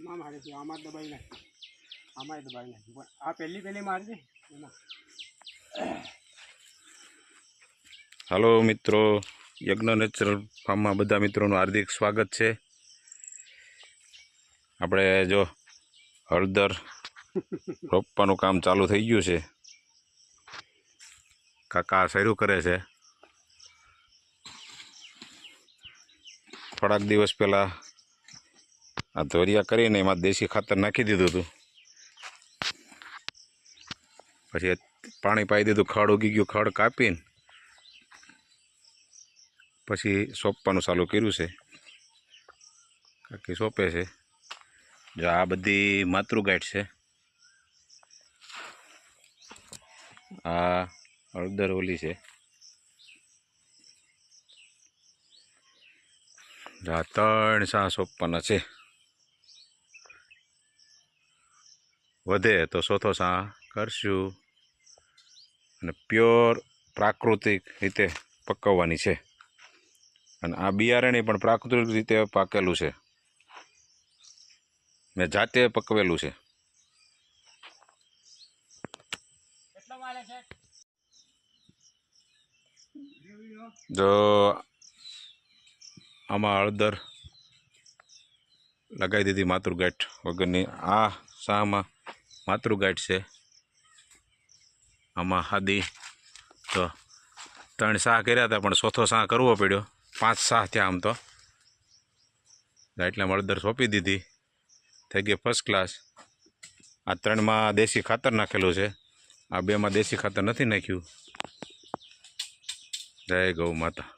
આમાં મારે છે, આમાં દબાઈ નાખી, આમાં દબાઈ નાખી, પણ આ પહેલી મારી દે એમાં. હાલો મિત્રો, યજ્ઞ નેચરલ ફાર્મમાં બધા મિત્રોનું હાર્દિક સ્વાગત છે. આપણે જો હળદર રોપવાનું કામ ચાલુ થઈ ગયું છે. કાકા શરૂ કરે છે. થોડાક દિવસ પહેલાં આ ધોરિયા કરીને એમાં દેશી ખાતર નાખી દીધું હતું. પછી પાણી પાઈ દીધું, ખડ ઉગી ગયું, ખડ કાપીને પછી સોંપવાનું ચાલુ કર્યું છે. કાકી સોંપે છે. જો આ બધી માતૃગાંઠ છે. આ હળદર ઓલી છે. આ 3 સા સોંપવાના છે. વધે તો ચોથો સા કરશું અને પ્યોર પ્રાકૃતિક રીતે પકવવાની છે. અને આ બિયારણી પણ પ્રાકૃતિક રીતે પાકેલું છે. મેં જાતે પકવેલું છે. જો આમાં હળદર લગાવી દીધી માતૃગાંઠ વગરની. આ શામાં માતૃગાંઠ છે. આમાં હાદી તો 3 સા કર્યા હતા, પણ ચોથો સા કરવો પડ્યો. 5 સા થયા આમ તો. એટલે હળદર સોંપી દીધી, થઈ ગઈ ફર્સ્ટ ક્લાસ. આ 3માં દેશી ખાતર નાખેલું છે, આ 2માં દેશી ખાતર નથી નાખ્યું. જય ગૌ માતા.